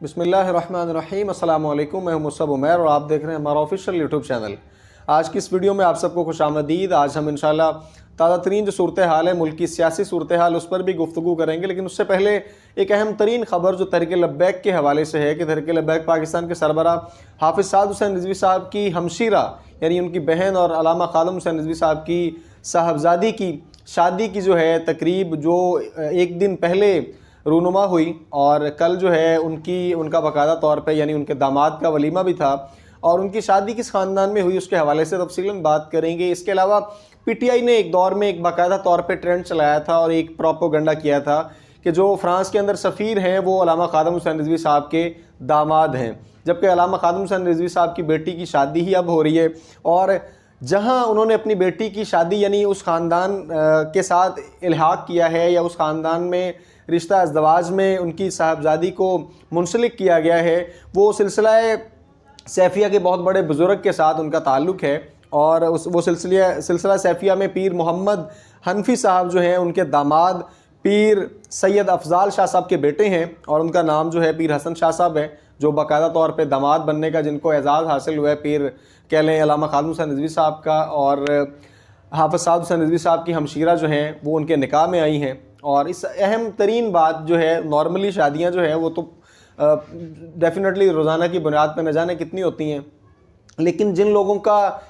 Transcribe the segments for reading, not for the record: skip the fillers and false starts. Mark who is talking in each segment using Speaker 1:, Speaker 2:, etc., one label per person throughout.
Speaker 1: بسم اللہ الرحمن الرحیم، السلام علیکم، میں ہوں مصعب عمیر اور آپ دیکھ رہے ہیں ہمارا آفیشیل یوٹیوب چینل۔ آج کی اس ویڈیو میں آپ سب کو خوش آمدید۔ آج ہم انشاءاللہ تازہ ترین جو صورتحال ہے، ملک کی سیاسی صورتحال، اس پر بھی گفتگو کریں گے، لیکن اس سے پہلے ایک اہم ترین خبر جو تحریک لبیک کے حوالے سے ہے کہ تحریک لبیک پاکستان کے سربراہ حافظ سعد حسین رضوی صاحب کی ہمشیرہ یعنی ان کی بہن اور علامہ خادم حسین رضوی صاحب کی صاحبزادی کی شادی کی جو ہے تقریب جو ایک دن پہلے رونما ہوئی، اور کل جو ہے ان کا باقاعدہ طور پہ یعنی ان کے داماد کا ولیمہ بھی تھا، اور ان کی شادی کس خاندان میں ہوئی اس کے حوالے سے تفصیلاً بات کریں گے۔ اس کے علاوہ پی ٹی آئی نے ایک دور میں ایک باقاعدہ طور پہ ٹرینڈ چلایا تھا اور ایک پروپیگنڈا کیا تھا کہ جو فرانس کے اندر سفیر ہیں وہ علامہ خادم حسین رضوی صاحب کے داماد ہیں، جبکہ علامہ خادم حسین رضوی صاحب کی بیٹی کی شادی ہی اب ہو رہی ہے، اور جہاں انہوں نے اپنی بیٹی کی شادی یعنی اس خاندان کے ساتھ الحاق کیا ہے یا اس خاندان میں رشتہ ازدواج میں ان کی صاحبزادی کو منسلک کیا گیا ہے، وہ سلسلہ سیفیہ کے بہت بڑے بزرگ کے ساتھ ان کا تعلق ہے، اور وہ سلسلہ سیفیہ میں پیر محمد حنفی صاحب جو ہیں ان کے داماد پیر سید افضال شاہ صاحب کے بیٹے ہیں، اور ان کا نام جو ہے پیر حسن شاہ صاحب ہے، جو باقاعدہ طور پہ داماد بننے کا جن کو اعزاز حاصل ہوا ہے پیر کہہ لیں علامہ خادم حسین رضوی صاحب کا، اور حافظ سعد حسین رضوی صاحب کی ہمشیرہ جو ہیں وہ ان کے نکاح میں آئی ہیں۔ اور اس اہم ترین بات جو ہے، نارملی شادیاں جو ہیں وہ تو ڈیفینیٹلی روزانہ کی بنیاد پہ نہ جانے کتنی ہوتی ہیں، لیکن جن لوگوں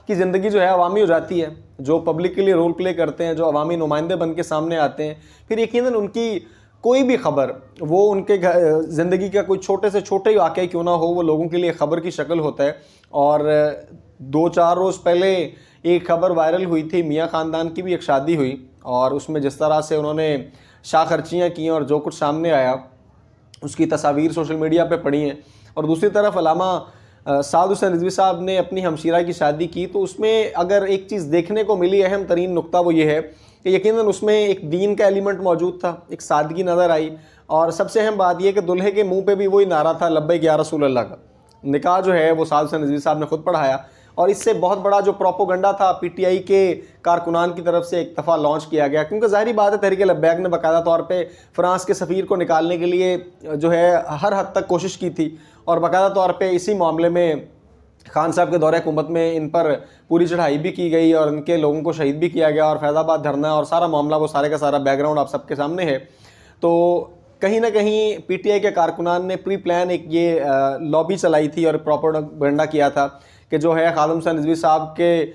Speaker 1: کی زندگی جو ہے عوامی ہو جاتی ہے، جو پبلک کے لیے رول پلے کرتے ہیں، جو عوامی نمائندے بن کے سامنے آتے ہیں، پھر یقیناً ان کی کوئی بھی خبر، وہ ان کے زندگی کا کوئی چھوٹے سے چھوٹے ہی واقعہ کیوں نہ ہو، وہ لوگوں کے لیے خبر کی شکل ہوتا ہے۔ اور 2-4 روز پہلے ایک خبر وائرل ہوئی تھی، میاں خاندان کی بھی ایک شادی ہوئی، اور اس میں جس طرح سے انہوں نے شاہ خرچیاں کی اور جو کچھ سامنے آیا اس کی تصاویر سوشل میڈیا پہ پڑی ہیں، اور دوسری طرف علامہ سعد حسین رضوی صاحب نے اپنی ہمشیرہ کی شادی کی، تو اس میں اگر ایک چیز دیکھنے کو ملی اہم ترین نقطہ وہ یہ ہے کہ یقیناً اس میں ایک دین کا ایلیمنٹ موجود تھا، ایک سادگی نظر آئی، اور سب سے اہم بات یہ کہ دلہے کے منہ پہ بھی وہی نعرہ تھا لبیک یا رسول اللہ کا۔ نکاح جو ہے وہ سعد حسین رضوی صاحب نے خود پڑھایا، اور اس سے بہت بڑا جو پروپیگنڈا تھا پی ٹی آئی کے کارکنان کی طرف سے ایک دفعہ لانچ کیا گیا، کیونکہ ظاہری بات ہے تحریک لبیک نے باقاعدہ طور پہ فرانس کے سفیر کو نکالنے کے لیے جو ہے ہر حد تک کوشش کی تھی، اور باقاعدہ طور پہ اسی معاملے میں خان صاحب کے دور حکومت میں ان پر پوری چڑھائی بھی کی گئی اور ان کے لوگوں کو شہید بھی کیا گیا، اور فیض آباد دھرنا اور سارا معاملہ وہ سارے کا سارا بیک گراؤنڈ آپ سب کے سامنے ہے۔ تو کہیں نہ کہیں پی ٹی آئی کے کارکنان نے پری پلان ایک یہ لابی چلائی تھی اور پروپیگنڈا کیا تھا کہ جو ہے خادم حسین رضوی صاحب کے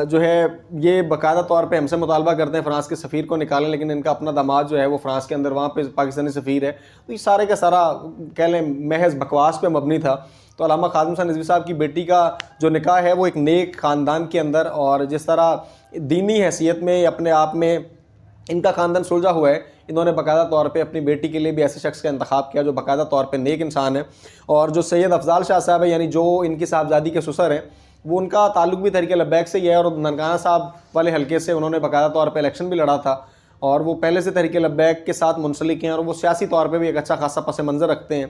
Speaker 1: جو ہے یہ باقاعدہ طور پہ ہم سے مطالبہ کرتے ہیں فرانس کے سفیر کو نکالیں، لیکن ان کا اپنا داماد جو ہے وہ فرانس کے اندر وہاں پہ پاکستانی سفیر ہے، تو یہ سارے کا سارا کہہ لیں محض بکواس پہ مبنی تھا۔ تو علامہ خادم حسین رضوی صاحب کی بیٹی کا جو نکاح ہے وہ ایک نیک خاندان کے اندر، اور جس طرح دینی حیثیت میں اپنے آپ میں ان کا خاندان سلجھا ہوا ہے، انہوں نے باقاعدہ طور پہ اپنی بیٹی کے لیے بھی ایسے شخص کا انتخاب کیا جو باقاعدہ طور پہ نیک انسان ہے، اور جو سید افضال شاہ صاحب ہے یعنی جو ان کی صاحبزادی کے سسر ہیں، وہ ان کا تعلق بھی تحریک لبیک سے ہی ہے، اور ننکانہ صاحب والے حلقے سے انہوں نے باقاعدہ طور پہ الیکشن بھی لڑا تھا، اور وہ پہلے سے تحریک لبیک کے ساتھ منسلک ہیں، اور وہ سیاسی طور پہ بھی ایک اچھا خاصا پس منظر رکھتے ہیں،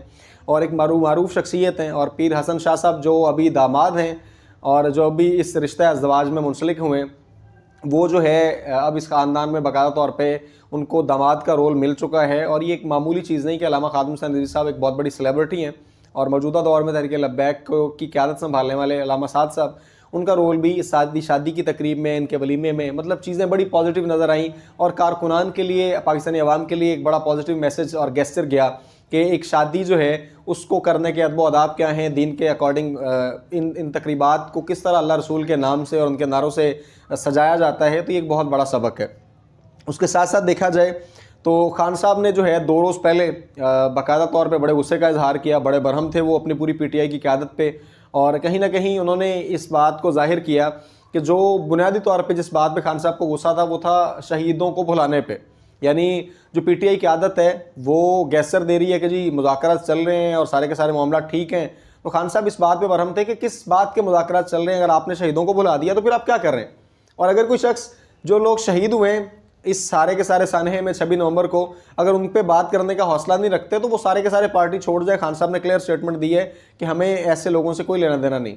Speaker 1: اور ایک معروف شخصیت ہیں۔ اور پیر حسن شاہ صاحب جو ابھی داماد ہیں اور جو ابھی اس رشتہ ازدواج میں منسلک ہوئے ہیں، وہ جو ہے اب اس خاندان میں باقاعدہ طور پہ ان کو داماد کا رول مل چکا ہے، اور یہ ایک معمولی چیز نہیں کہ علامہ خادم حسین رضوی صاحب ایک بہت بڑی سیلیبریٹی ہیں، اور موجودہ دور میں تحریک لبیک کی قیادت سنبھالنے والے علامہ سعد صاحب، ان کا رول بھی اس شادی کی تقریب میں، ان کے ولیمے میں، مطلب چیزیں بڑی پازیٹیو نظر آئیں، اور کارکنان کے لیے، پاکستانی عوام کے لیے ایک بڑا پازیٹیو میسج اور گیسچر گیا کہ ایک شادی جو ہے اس کو کرنے کے ادب و آداب کیا ہیں، دین کے اکارڈنگ ان تقریبات کو کس طرح اللہ رسول کے نام سے اور ان کے نعروں سے سجایا جاتا ہے، تو یہ ایک بہت بڑا سبق ہے۔ اس کے ساتھ ساتھ دیکھا جائے تو خان صاحب نے جو ہے 2 روز پہلے باقاعدہ طور پہ بڑے غصے کا اظہار کیا، بڑے برہم تھے وہ اپنی پوری پی ٹی آئی کی قیادت پہ، اور کہیں نہ کہیں انہوں نے اس بات کو ظاہر کیا کہ جو بنیادی طور پہ جس بات پہ خان صاحب کو غصہ تھا وہ تھا شہیدوں کو بھلانے پہ، یعنی جو پی ٹی آئی کی عادت ہے وہ گیسر دے رہی ہے کہ جی مذاکرات چل رہے ہیں اور سارے کے سارے معاملات ٹھیک ہیں، تو خان صاحب اس بات پہ برہم تھے کہ کس بات کے مذاکرات چل رہے ہیں، اگر آپ نے شہیدوں کو بھلا دیا تو پھر آپ کیا کر رہے ہیں، اور اگر کوئی شخص جو لوگ شہید ہوئے ہیں اس سارے کے سارے سانحے میں 26 نومبر کو اگر ان پہ بات کرنے کا حوصلہ نہیں رکھتے تو وہ سارے کے سارے پارٹی چھوڑ جائے۔ خان صاحب نے کلیئر سٹیٹمنٹ دی ہے کہ ہمیں ایسے لوگوں سے کوئی لینا دینا نہیں۔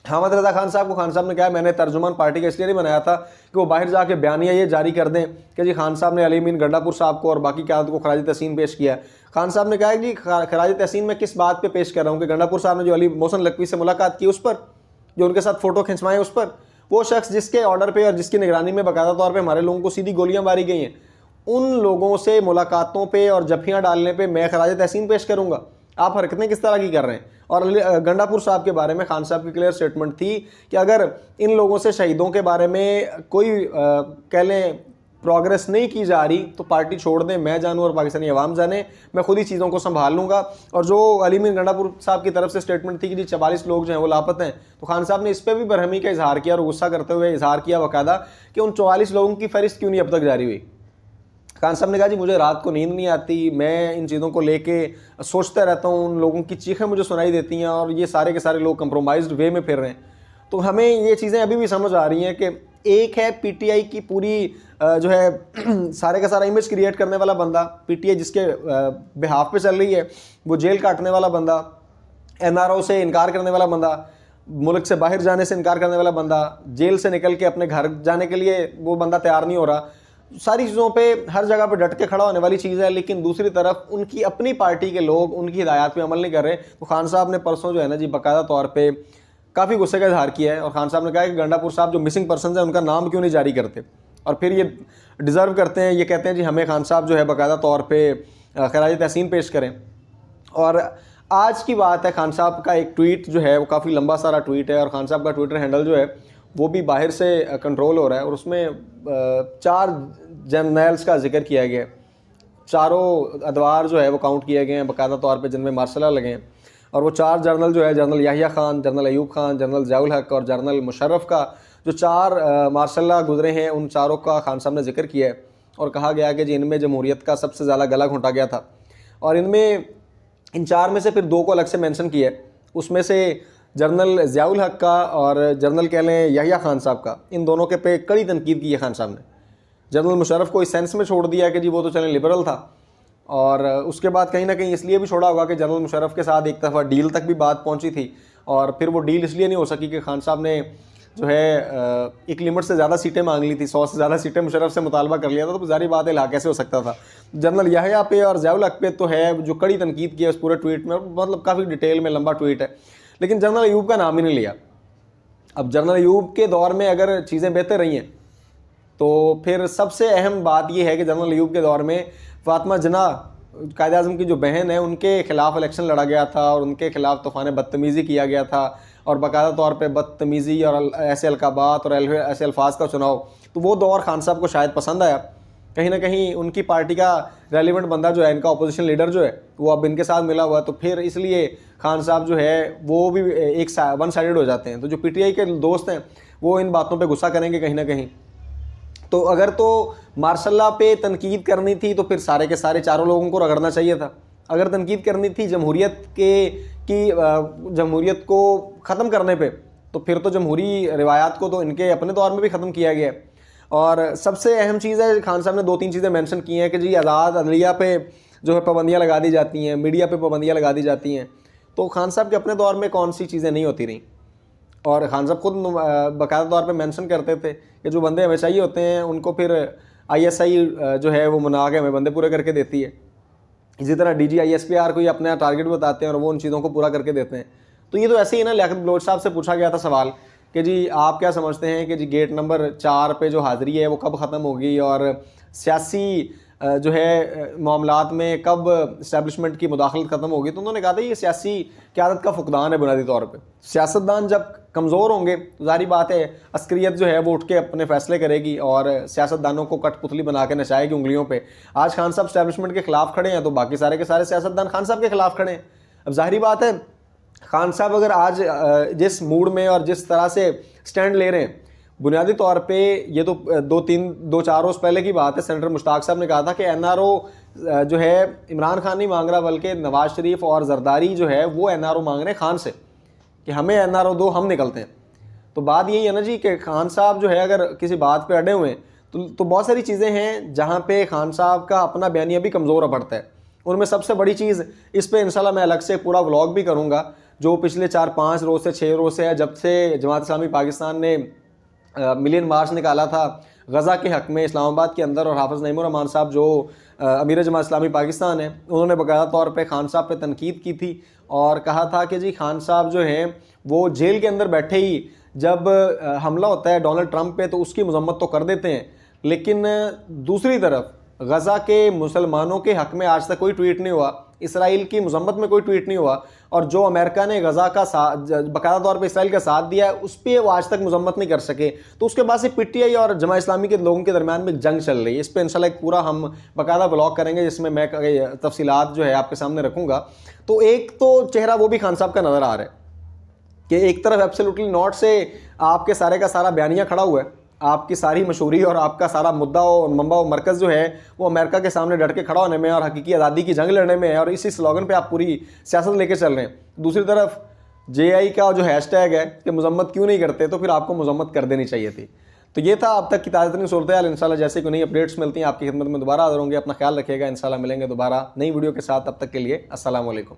Speaker 1: حامد رضا خان صاحب کو خان صاحب نے کہا میں نے ترجمان پارٹی کا اس لیے نہیں بنایا تھا کہ وہ باہر جا کے بیانیہ یہ جاری کر دیں کہ جی خان صاحب نے علی امین گنڈا پور صاحب کو اور باقی قیادت کو خراج تحسین پیش کیا۔ خان صاحب نے کہا کہ خراج تحسین میں کس بات پہ پیش کر رہا ہوں کہ گنڈا پور صاحب نے جو علی محسن لکھوی سے ملاقات کی اس پر, جو ان کے ساتھ فوٹو کھنچوائے اس پر, وہ شخص جس کے آرڈر پہ اور جس کی نگرانی میں باقاعدہ طور پہ ہمارے لوگوں کو سیدھی گولیاں ماری گئی ہیں, ان لوگوں سے ملاقاتوں پہ اور جفیاں ڈالنے پہ میں خراج تحسین پیش کروں گا؟ آپ حرکتیں کس طرح کی کر رہے ہیں؟ اور گنڈا پور صاحب کے بارے میں خان صاحب کی کلیئر سٹیٹمنٹ تھی کہ اگر ان لوگوں سے شہیدوں کے بارے میں کوئی کہہ لیں پروگرس نہیں کی جا رہی تو پارٹی چھوڑ دیں, میں جانوں اور پاکستانی عوام جانے, میں خود ہی چیزوں کو سنبھال لوں گا. اور جو علی میر گنڈا پور صاحب کی طرف سے سٹیٹمنٹ تھی کہ جی 44 لوگ جو ہیں وہ لاپتہ ہیں, تو خان صاحب نے اس پہ بھی برہمی کا اظہار کیا اور غصہ کرتے ہوئے اظہار کیا باقاعدہ کہ ان 44 لوگوں کی فہرست کیوں نہیں اب تک جاری ہوئی. خان صاحب نے کہا جی مجھے رات کو نیند نہیں آتی, میں ان چیزوں کو لے کے سوچتا رہتا ہوں, ان لوگوں کی چیخیں مجھے سنائی دیتی ہیں اور یہ سارے کے سارے لوگ کمپرومائزڈ وے میں پھر رہے ہیں. تو ہمیں یہ چیزیں ابھی بھی سمجھ آ رہی ہیں کہ ایک ہے پی ٹی آئی کی پوری جو ہے سارے کا سارا امیج کریٹ کرنے والا بندہ, پی ٹی آئی جس کے بہاف پہ چل رہی ہے, وہ جیل کاٹنے والا بندہ, این آر او سے انکار کرنے والا بندہ, ملک سے باہر جانے سے انکار کرنے والا بندہ, جیل سے نکل کے اپنے گھر جانے کے لیے وہ بندہ تیار نہیں ہو رہا. ساری چیزوں پہ ہر جگہ پہ ڈٹ کے کھڑا ہونے والی چیز ہے, لیکن دوسری طرف ان کی اپنی پارٹی کے لوگ ان کی ہدایات پہ عمل نہیں کر رہے. تو خان صاحب نے پرسوں جو ہے نا جی باقاعدہ طور پہ کافی غصے کا اظہار کیا ہے, اور خان صاحب نے کہا کہ گنڈا پور صاحب جو مسنگ پرسنز ہیں ان کا نام کیوں نہیں جاری کرتے, اور پھر یہ ڈیزرو کرتے ہیں, یہ کہتے ہیں جی ہمیں خان صاحب جو ہے باقاعدہ طور پہ خراج تحسین پیش کریں. اور آج کی بات ہے, خان صاحب کا ایک ٹویٹ جو ہے وہ کافی لمبا سارا ٹویٹ ہے, اور خان صاحب کا ٹویٹر ہینڈل جو ہے وہ بھی باہر سے کنٹرول ہو رہا ہے, اور اس میں 4 جرنیلز کا ذکر کیا گیا ہے. چاروں ادوار جو ہے وہ کاؤنٹ کیے گئے ہیں باقاعدہ طور پہ جن میں مارشل لا لگے ہیں, اور وہ 4 جرنل جو ہے general Yahya Khan, general Ayub Khan, general Zia الحق اور جنرل مشرف کا جو 4 مارشل لا گزرے ہیں, ان چاروں کا خان صاحب نے ذکر کیا ہے, اور کہا گیا کہ جی ان میں جمہوریت کا سب سے زیادہ گلا گھونٹا گیا تھا. اور ان 4 میں سے پھر 2 کو الگ سے مینشن کیا ہے, اس میں سے جنرل ضیاء الحق کا اور جنرل کہہ لیں یحییٰ خان صاحب کا, ان دونوں کے پہ کڑی تنقید کی ہے خان صاحب نے. جنرل مشرف کو اس سینس میں چھوڑ دیا کہ جی وہ تو چلیں لبرل تھا, اور اس کے بعد کہیں نہ کہیں اس لیے بھی چھوڑا ہوگا کہ جنرل مشرف کے ساتھ ایک دفعہ ڈیل تک بھی بات پہنچی تھی, اور پھر وہ ڈیل اس لیے نہیں ہو سکی کہ خان صاحب نے جو ہے ایک لمٹ سے زیادہ سیٹیں مانگ لی تھی, 100 سے زیادہ سیٹیں مشرف سے مطالبہ کر لیا تھا, تو ظاہری بات ہے لا کیسے ہو سکتا تھا. جنرل یحییٰ پہ اور ضیاء الحق پہ تو ہے جو کڑی تنقید کی ہے اس پورے ٹویٹ میں, مطلب کافی ڈیٹیل میں لمبا ٹویٹ ہے, لیکن جنرل ایوب کا نام ہی نہیں لیا. اب جنرل ایوب کے دور میں اگر چیزیں بہتر رہی ہیں تو پھر سب سے اہم بات یہ ہے کہ جنرل ایوب کے دور میں فاطمہ جناح قائد اعظم کی جو بہن ہے ان کے خلاف الیکشن لڑا گیا تھا, اور ان کے خلاف طوفان بدتمیزی کیا گیا تھا, اور باقاعدہ طور پہ بدتمیزی اور ایسے القابات اور ایسے الفاظ کا چناؤ. تو وہ دور خان صاحب کو شاید پسند آیا, کہیں نہ کہیں ان کی پارٹی کا ریلیونٹ بندہ جو ہے, ان کا اپوزیشن لیڈر جو ہے وہ اب ان کے ساتھ ملا ہوا ہے, تو پھر اس لیے خان صاحب جو ہے وہ بھی ایک ون سائیڈڈ ہو جاتے ہیں. تو جو پی ٹی آئی کے دوست ہیں وہ ان باتوں پہ غصہ کریں گے کہیں نہ کہیں. تو اگر تو مارشل لا پہ تنقید کرنی تھی تو پھر سارے کے سارے 4 لوگوں کو رگڑنا چاہیے تھا. اگر تنقید کرنی تھی جمہوریت کو ختم کرنے پہ, تو پھر تو جمہوری روایات کو تو ان کے اپنے دور میں بھی ختم کیا گیا ہے. اور سب سے اہم چیز ہے, خان صاحب نے 2-3 چیزیں مینشن کی ہیں کہ جی آزاد عدلیہ پہ جو ہے پابندیاں لگا دی جاتی ہیں, میڈیا پہ پابندیاں لگا دی جاتی ہیں. تو خان صاحب کے اپنے دور میں کون سی چیزیں نہیں ہوتی رہیں, اور خان صاحب خود باقاعدہ طور پہ مینشن کرتے تھے کہ جو بندے ہمیں چاہیے ہوتے ہیں ان کو پھر آئی ایس آئی جو ہے وہ منا کے ہمیں بندے پورے کر کے دیتی ہے. اسی طرح D G I S P R کو یہ اپنا ٹارگٹ بتاتے ہیں اور وہ ان چیزوں کو پورا کر کے دیتے ہیں. تو یہ تو ایسے ہی نا, لیاقت بلوچ صاحب سے پوچھا گیا تھا سوال کہ جی آپ کیا سمجھتے ہیں کہ جی گیٹ نمبر 4 پہ جو حاضری ہے وہ کب ختم ہوگی, اور سیاسی جو ہے معاملات میں کب اسٹیبلشمنٹ کی مداخلت ختم ہوگی. تو انہوں نے کہا تھا یہ سیاسی قیادت کا فقدان ہے بنیادی طور پہ. سیاستدان جب کمزور ہوں گے تو ظاہری بات ہے عسکریت جو ہے وہ اٹھ کے اپنے فیصلے کرے گی اور سیاستدانوں کو کٹ پتلی بنا کے نچائے گی انگلیوں پہ. آج خان صاحب اسٹیبلشمنٹ کے خلاف کھڑے ہیں تو باقی سارے کے سارے سیاستدان خان صاحب کے خلاف کھڑے ہیں. اب ظاہری بات ہے خان صاحب اگر آج جس موڈ میں اور جس طرح سے سٹینڈ لے رہے ہیں, بنیادی طور پہ یہ تو 2-4 روز پہلے کی بات ہے, سینیٹر مشتاق صاحب نے کہا تھا کہ این آر او جو ہے عمران خان نہیں مانگ رہا بلکہ نواز شریف اور زرداری جو ہے وہ این آر او مانگ رہے ہیں خان سے کہ ہمیں این آر او دو, ہم نکلتے ہیں. تو بات یہی ہے نا جی کہ خان صاحب جو ہے اگر کسی بات پہ اڑے ہوئے ہیں تو بہت ساری چیزیں ہیں جہاں پہ خان صاحب کا اپنا بیانیہ بھی کمزور پڑتا ہے. ان میں سب سے بڑی چیز, اس پہ انشاءاللہ میں الگ سے پورا ولاگ بھی کروں گا, جو پچھلے 4-5 روز سے 6 روز سے ہے جب سے جماعت اسلامی پاکستان نے ملین مارچ نکالا تھا غزہ کے حق میں اسلام آباد کے اندر, اور حافظ نعیم الرحمان صاحب جو امیر جماعت اسلامی پاکستان ہیں، انہوں نے باقاعدہ طور پہ خان صاحب پہ تنقید کی تھی اور کہا تھا کہ جی خان صاحب جو ہیں وہ جیل کے اندر بیٹھے ہی جب حملہ ہوتا ہے ڈونلڈ ٹرمپ پہ تو اس کی مذمت تو کر دیتے ہیں، لیکن دوسری طرف غزہ کے مسلمانوں کے حق میں آج تک کوئی ٹویٹ نہیں ہوا، اسرائیل کی مذمت میں کوئی ٹویٹ نہیں ہوا، اور جو امریکہ نے غزہ کا باقاعدہ طور پہ اسرائیل کا ساتھ دیا ہے اس پہ وہ آج تک مذمت نہیں کر سکے۔ تو اس کے بعد سے پی ٹی آئی اور جماعت اسلامی کے لوگوں کے درمیان میں ایک جنگ چل رہی ہے، اس پہ انشاءاللہ ایک پورا ہم باقاعدہ بلاگ کریں گے جس میں تفصیلات جو ہے آپ کے سامنے رکھوں گا۔ تو ایک تو چہرہ وہ بھی خان صاحب کا نظر آ رہا ہے کہ ایک طرف ایبسلیوٹلی ناٹ سے آپ کے سارے کا سارا بیانیہ کھڑا ہوا ہے، آپ کی ساری مشہوری اور آپ کا سارا مدعا و منبع و مرکز جو ہے وہ امریکہ کے سامنے ڈٹ کے کھڑا ہونے میں اور حقیقی آزادی کی جنگ لڑنے میں ہے، اور اسی سلوگن پہ آپ پوری سیاست لے کے چل رہے ہیں۔ دوسری طرف جے آئی کا جو ہیش ٹیگ ہے کہ مذمت کیوں نہیں کرتے، تو پھر آپ کو مذمت کر دینی چاہیے تھی۔ تو یہ تھا اب تک کی تازہ ترین صورتحال۔ انشاءاللہ جیسے کوئی نئی اپڈیٹس ملتی ہیں آپ کی خدمت میں دوبارہ حاضر ہوں گے۔ اپنا خیال رکھیے گا، انشاءاللہ ملیں گے دوبارہ نئی ویڈیو کے ساتھ، تب تک کے لیے السلام علیکم۔